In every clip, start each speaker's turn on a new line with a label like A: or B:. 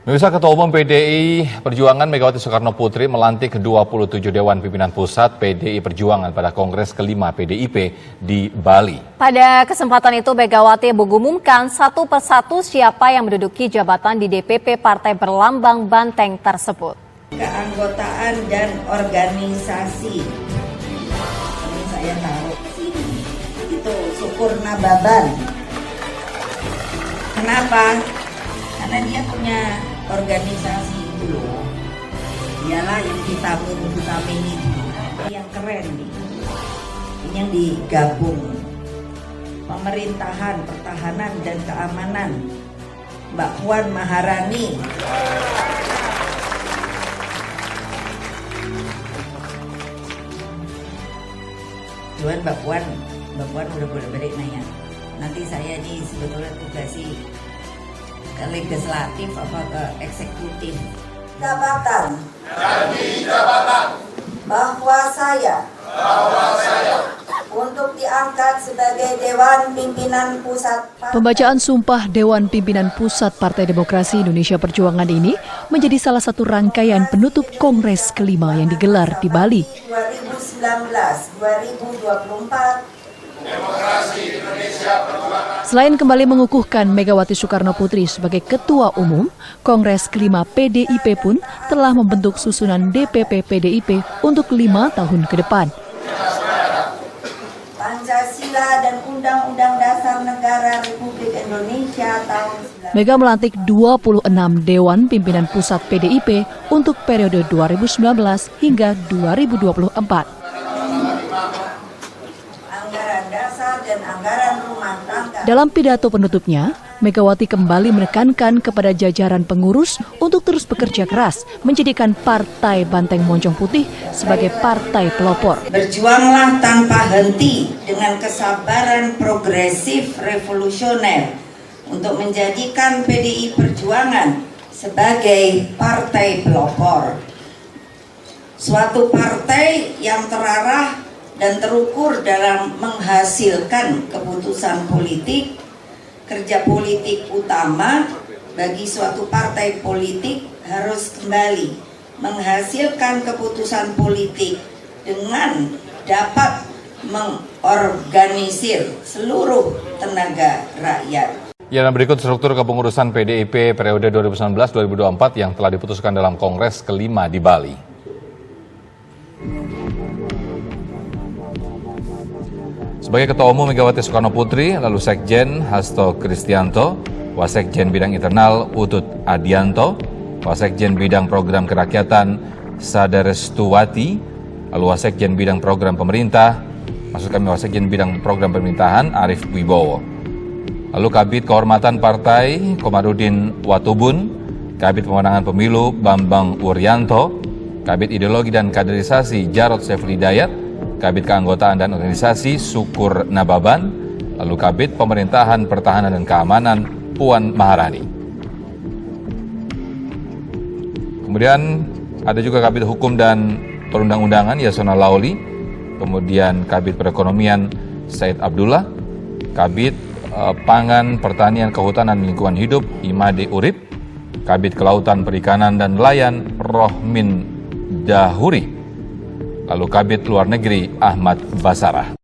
A: Pemirsa, Ketua Umum PDI Perjuangan Megawati Soekarno Putri melantik ke-27 Dewan Pimpinan Pusat PDI Perjuangan pada Kongres kelima PDIP di Bali. Pada kesempatan itu, Megawati mengumumkan satu persatu siapa yang menduduki jabatan di DPP Partai Berlambang Banteng tersebut.
B: Keanggotaan dan organisasi. Ini saya taruh sini. Itu Syukur Nababan. Kenapa? Karena dia punya organisasi itu loh. Dialah yang vitamin itu. Yang keren nih. Ini yang digabung. Pemerintahan, pertahanan dan keamanan. Mbak Puan Maharani. Cuman Mbak Puan udah boleh-balik nanya. Nanti saya nih sebetulnya tugasi ke legislatif apa ke eksekutif. Jabatan. Janji jabatan. Bahwa saya untuk diangkat sebagai Dewan Pimpinan Pusat.
C: Pembacaan Sumpah Dewan Pimpinan Pusat Partai Demokrasi Indonesia Perjuangan ini menjadi salah satu rangkaian penutup Kongres kelima yang digelar di Bali.
B: 2019-2024 Demokrasi Indonesia Perjuangan.
C: Selain kembali mengukuhkan Megawati Soekarno Putri sebagai Ketua Umum, Kongres kelima PDIP pun telah membentuk susunan DPP PDIP untuk 5 tahun ke depan.
B: Pancasila dan Undang-Undang Dasar Negara Republik Indonesia tahun 1945.
C: Mega melantik 26 Dewan Pimpinan Pusat PDIP untuk periode 2019 hingga 2024. Dalam pidato penutupnya, Megawati kembali menekankan kepada jajaran pengurus untuk terus bekerja keras menjadikan Partai Banteng Moncong Putih sebagai partai pelopor.
B: Berjuanglah tanpa henti dengan kesabaran progresif revolusioner untuk menjadikan PDI Perjuangan sebagai partai pelopor. Suatu partai yang terarah dan terukur dalam menghasilkan keputusan politik. Kerja politik utama bagi suatu partai politik harus kembali menghasilkan keputusan politik dengan dapat mengorganisir seluruh tenaga rakyat.
A: Ya, dan berikut struktur kepengurusan PDIP periode 2019-2024 yang telah diputuskan dalam Kongres kelima di Bali. Sebagai Ketua Umum Megawati Soekarno Putri, lalu Sekjen Hasto Kristianto, Wasekjen Bidang Internal Utut Adianto, Wasekjen Bidang Program Kerakyatan Sadarestuwati, lalu Wasekjen Bidang Program Pemerintah, Wasekjen Bidang Program Pemerintahan Arief Wibowo. Lalu Kabid Kehormatan Partai Komarudin Watubun, Kabid Pemenangan Pemilu Bambang Wuryanto, Kabid Ideologi dan Kaderisasi Jarod Saiful Hidayat, Kabid Keanggotaan dan Organisasi Syukur Nababan, lalu Kabid Pemerintahan, Pertahanan dan Keamanan Puan Maharani. Kemudian ada juga Kabid Hukum dan Perundang-undangan Yasona Lauli, kemudian Kabid Perekonomian Said Abdullah, Kabid Pangan, Pertanian, Kehutanan dan Lingkungan Hidup Imade Urip, Kabid Kelautan, Perikanan dan Nelayan Rohmin Dahuri, lalu Kabid Luar Negeri Ahmad Basarah.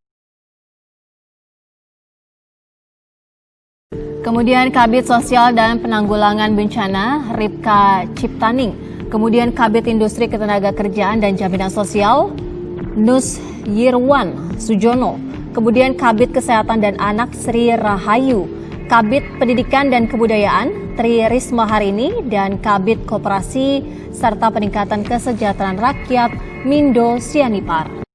D: Kemudian Kabid Sosial dan Penanggulangan Bencana Ripka Ciptaning, kemudian Kabid Industri Ketenagakerjaan dan Jaminan Sosial Nus Yirwan Sujono, kemudian Kabid Kesehatan dan Anak Sri Rahayu, Kabid Pendidikan dan Kebudayaan Tri Risma Harini, dan Kabid Koperasi serta Peningkatan Kesejahteraan Rakyat Mindo Sianipar.